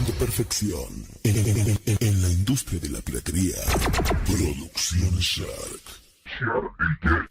logrando perfección en la industria de la piratería. Producción Shark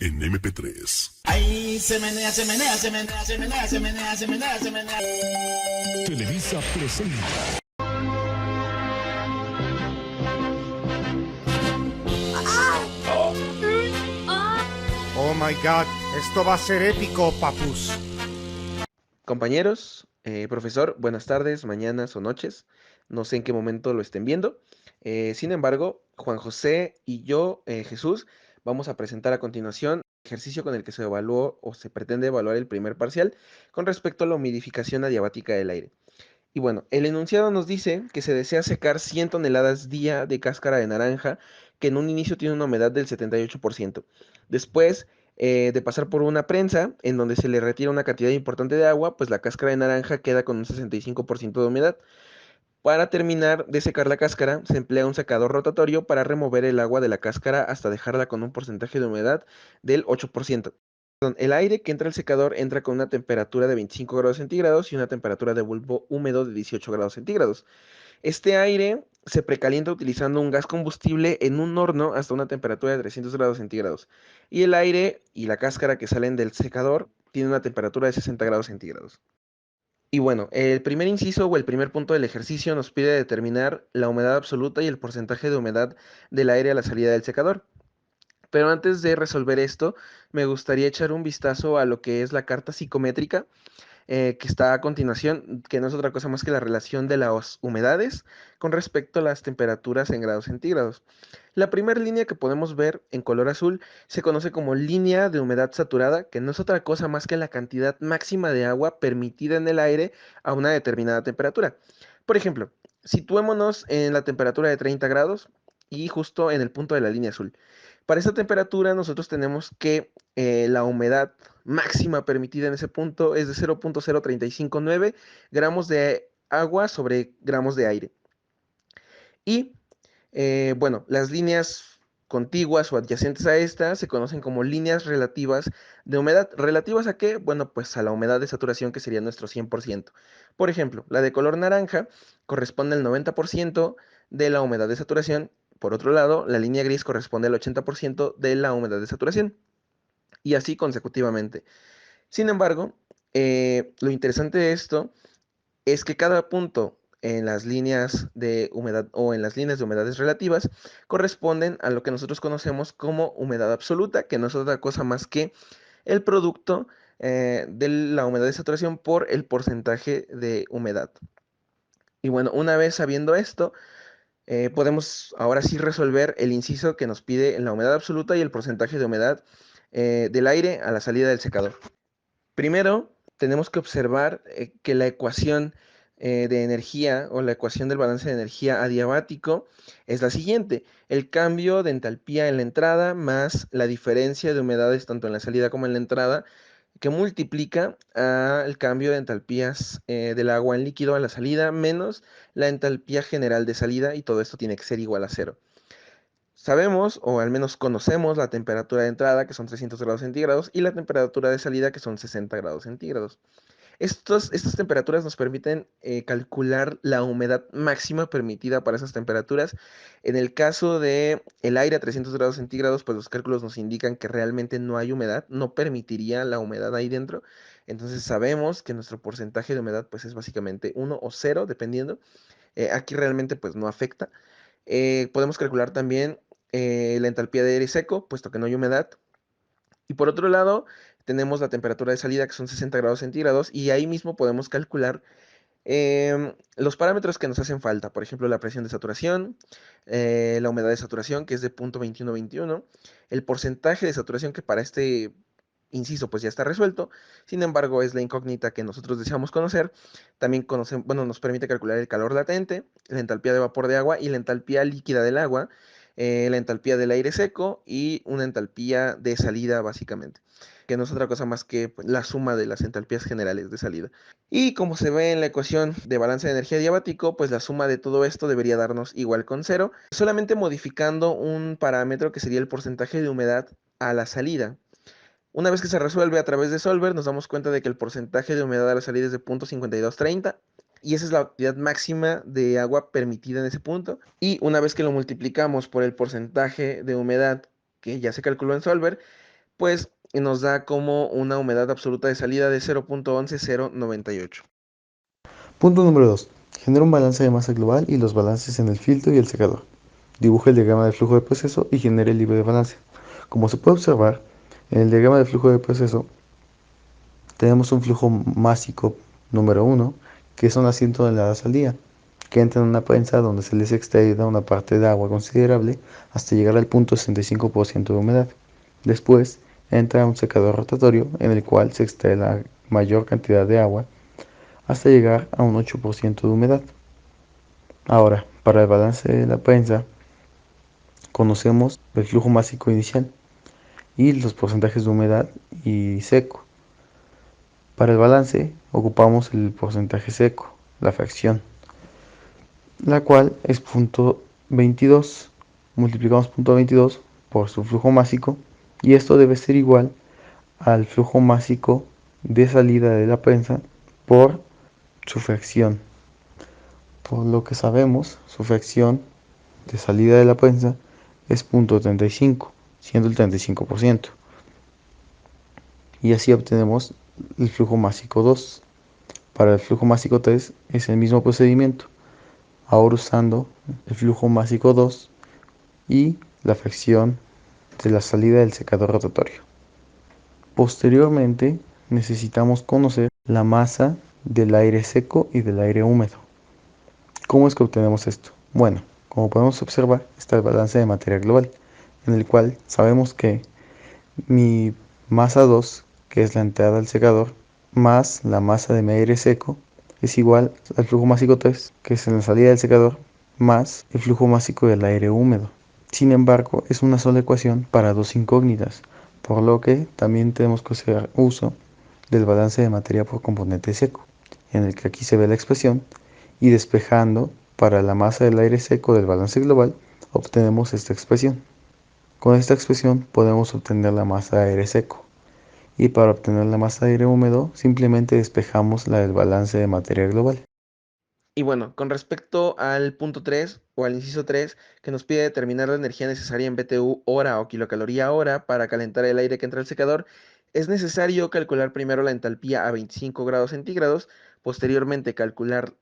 en MP3. Ahí se menea, se menea, se menea, se menea, se menea, se menea, se menea. Televisa presenta. Oh my god, esto va a ser épico, papus. Compañeros, profesor, buenas tardes, mañanas o noches. No sé en qué momento lo estén viendo. Sin embargo, Juan José y yo, Jesús, vamos a presentar a continuación el ejercicio con el que se evaluó o se pretende evaluar el primer parcial con respecto a la humidificación adiabática del aire. Y bueno, el enunciado nos dice que se desea secar 100 toneladas día de cáscara de naranja, que en un inicio tiene una humedad del 78%. Después de pasar por una prensa, en donde se le retira una cantidad importante de agua, pues la cáscara de naranja queda con un 65% de humedad. Para terminar de secar la cáscara, se emplea un secador rotatorio para remover el agua de la cáscara hasta dejarla con un porcentaje de humedad del 8%. El aire que entra al secador entra con una temperatura de 25 grados centígrados y una temperatura de bulbo húmedo de 18 grados centígrados. Este aire se precalienta utilizando un gas combustible en un horno hasta una temperatura de 300 grados centígrados. Y el aire y la cáscara que salen del secador tienen una temperatura de 60 grados centígrados. Y bueno, el primer inciso o el primer punto del ejercicio nos pide determinar la humedad absoluta y el porcentaje de humedad del aire a la salida del secador. Pero antes de resolver esto, me gustaría echar un vistazo a lo que es la carta psicométrica que está a continuación, que no es otra cosa más que la relación de las humedades con respecto a las temperaturas en grados centígrados. La primera línea que podemos ver en color azul se conoce como línea de humedad saturada, que no es otra cosa más que la cantidad máxima de agua permitida en el aire a una determinada temperatura. Por ejemplo, situémonos en la temperatura de 30 grados y justo en el punto de la línea azul. Para esa temperatura nosotros tenemos que la humedad máxima permitida en ese punto es de 0.0359 gramos de agua sobre gramos de aire. Y bueno, las líneas contiguas o adyacentes a esta se conocen como líneas relativas de humedad. ¿Relativas a qué? Bueno, pues a la humedad de saturación, que sería nuestro 100%. Por ejemplo, la de color naranja corresponde al 90% de la humedad de saturación. Por otro lado, la línea gris corresponde al 80% de la humedad de saturación. Y así consecutivamente. Sin embargo, lo interesante de esto es que cada punto en las líneas de humedad o en las líneas de humedades relativas corresponden a lo que nosotros conocemos como humedad absoluta, que no es otra cosa más que el producto de la humedad de saturación por el porcentaje de humedad. Y bueno, una vez sabiendo esto, podemos ahora sí resolver el inciso que nos pide la humedad absoluta y el porcentaje de humedad del aire a la salida del secador. Primero, tenemos que observar que la ecuación de energía o la ecuación del balance de energía adiabático es la siguiente: el cambio de entalpía en la entrada más la diferencia de humedades tanto en la salida como en la entrada, que multiplica el cambio de entalpías del agua en líquido a la salida menos la entalpía general de salida, y todo esto tiene que ser igual a cero. Sabemos, o al menos conocemos, la temperatura de entrada, que son 300 grados centígrados, y la temperatura de salida, que son 60 grados centígrados. Estas temperaturas nos permiten calcular la humedad máxima permitida para esas temperaturas. En el caso de el aire a 300 grados centígrados, pues los cálculos nos indican que realmente no hay humedad, no permitiría la humedad ahí dentro. Entonces sabemos que nuestro porcentaje de humedad pues es básicamente 1 o 0, dependiendo. Aquí realmente pues no afecta. Podemos calcular también la entalpía de aire seco, puesto que no hay humedad. Y por otro lado, tenemos la temperatura de salida, que son 60 grados centígrados, y ahí mismo podemos calcular los parámetros que nos hacen falta. Por ejemplo, la presión de saturación, la humedad de saturación, que es de 0.2121, el porcentaje de saturación, que para este inciso pues ya está resuelto. Sin embargo, es la incógnita que nosotros deseamos conocer. También bueno, nos permite calcular el calor latente, la entalpía de vapor de agua y la entalpía líquida del agua, la entalpía del aire seco y una entalpía de salida, básicamente, que no es otra cosa más que pues, la suma de las entalpías generales de salida. Y como se ve en la ecuación de balance de energía diabático, pues la suma de todo esto debería darnos igual con cero, solamente modificando un parámetro que sería el porcentaje de humedad a la salida. Una vez que se resuelve a través de Solver, nos damos cuenta de que el porcentaje de humedad a la salida es de 0.5230, y esa es la cantidad máxima de agua permitida en ese punto. Y una vez que lo multiplicamos por el porcentaje de humedad que ya se calculó en Solver, pues nos da como una humedad absoluta de salida de 0.11098. Punto número 2. Genera un balance de masa global y los balances en el filtro y el secador. Dibuja el diagrama de flujo de proceso y genera el libro de balance. Como se puede observar, en el diagrama de flujo de proceso tenemos un flujo másico número 1, que son las 100 toneladas al día, que entra en una prensa donde se les extrae una parte de agua considerable hasta llegar al punto 65% de humedad. Después entra un secador rotatorio en el cual se extrae la mayor cantidad de agua hasta llegar a un 8% de humedad. Ahora, para el balance de la prensa, conocemos el flujo másico inicial y los porcentajes de humedad y seco. Para el balance ocupamos el porcentaje seco, la fracción, la cual es 0.22. Multiplicamos 0.22 por su flujo másico y esto debe ser igual al flujo másico de salida de la prensa por su fracción. Por lo que sabemos, su fracción de salida de la prensa es 0.35, siendo el 35%. Y así obtenemos el flujo másico 2. Para el flujo másico 3 es el mismo procedimiento, ahora usando el flujo másico 2 y la fracción de la salida del secador rotatorio. Posteriormente necesitamos conocer la masa del aire seco y del aire húmedo. ¿Cómo es que obtenemos esto? Bueno, como podemos observar, está el balance de materia global, en el cual sabemos que mi masa 2, que es la entrada al secador, más la masa de mi aire seco, es igual al flujo másico 3, que es en la salida del secador, más el flujo másico del aire húmedo. Sin embargo, es una sola ecuación para dos incógnitas, por lo que también tenemos que hacer uso del balance de materia por componente seco, en el que aquí se ve la expresión, y despejando para la masa del aire seco del balance global, obtenemos esta expresión. Con esta expresión podemos obtener la masa de aire seco, y para obtener la masa de aire húmedo simplemente despejamos la del balance de materia global. Y bueno, con respecto al punto 3 o al inciso 3, que nos pide determinar la energía necesaria en BTU hora o kilocaloría hora para calentar el aire que entra al secador, es necesario calcular primero la entalpía a 25 grados centígrados, posteriormente calcular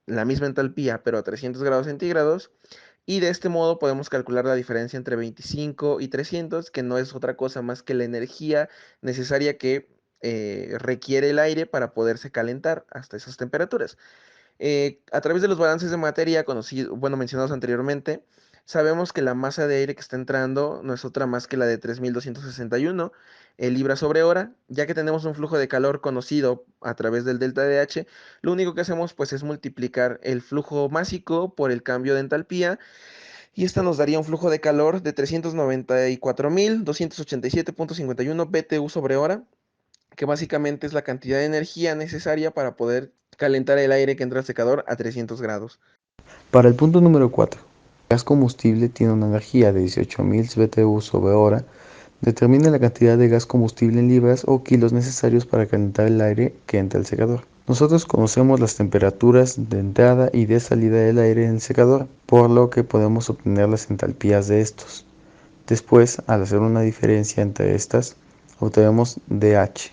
la misma entalpía pero a 300 grados centígrados, y de este modo podemos calcular la diferencia entre 25 y 300, que no es otra cosa más que la energía necesaria que requiere el aire para poderse calentar hasta esas temperaturas. A través de los balances de materia mencionados anteriormente, sabemos que la masa de aire que está entrando no es otra más que la de 3261 libras sobre hora. Ya que tenemos un flujo de calor conocido a través del delta de H, lo único que hacemos pues es multiplicar el flujo másico por el cambio de entalpía, y esta nos daría un flujo de calor de 394.287.51 BTU sobre hora, que básicamente es la cantidad de energía necesaria para poder calentar el aire que entra al secador a 300 grados. Para el punto número 4, el gas combustible tiene una energía de 18.000 BTU sobre hora. Determina la cantidad de gas combustible en libras o kilos necesarios para calentar el aire que entra al secador. Nosotros conocemos las temperaturas de entrada y de salida del aire en el secador, por lo que podemos obtener las entalpías de estos. Después, al hacer una diferencia entre estas, obtenemos dH,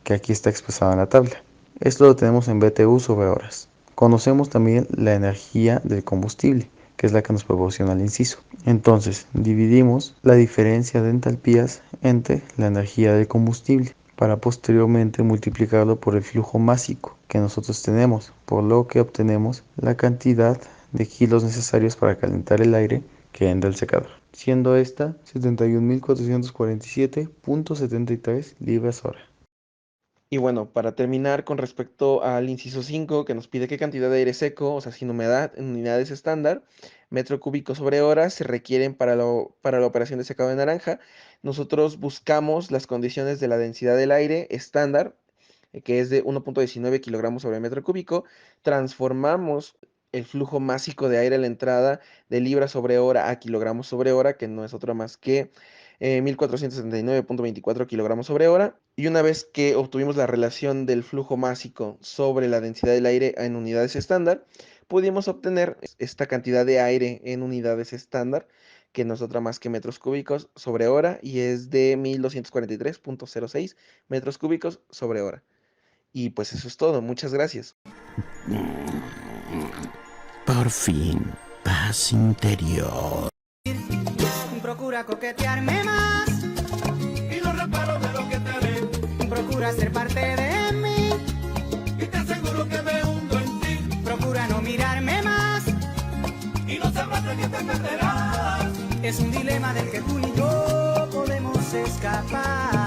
que aquí está expresado en la tabla. Esto lo tenemos en BTU sobre horas. Conocemos también la energía del combustible, que es la que nos proporciona el inciso. Entonces, dividimos la diferencia de entalpías entre la energía del combustible para posteriormente multiplicarlo por el flujo másico que nosotros tenemos, por lo que obtenemos la cantidad de kilos necesarios para calentar el aire que entra al secador, siendo esta 71.447.73 libras hora. Y bueno, para terminar con respecto al inciso 5, que nos pide qué cantidad de aire seco, o sea, sin humedad, en unidades estándar, metro cúbico sobre hora, se requieren para la operación de secado de naranja, nosotros buscamos las condiciones de la densidad del aire estándar, que es de 1.19 kilogramos sobre metro cúbico, transformamos el flujo másico de aire a la entrada de libras sobre hora a kilogramos sobre hora, que no es otra más que 1479.24 kilogramos sobre hora. Y una vez que obtuvimos la relación del flujo másico sobre la densidad del aire en unidades estándar, pudimos obtener esta cantidad de aire en unidades estándar, que no es otra más que metros cúbicos sobre hora, y es de 1243.06 metros cúbicos sobre hora. Y pues eso es todo, muchas gracias. Por fin, paz interior. Procura coquetearme más Y no reparo de lo que te haré. procura ser parte de mí, Y te aseguro que me hundo en ti. procura no mirarme más, Y no sabrás de qué te perderás. es un dilema del que tú y yo podemos escapar.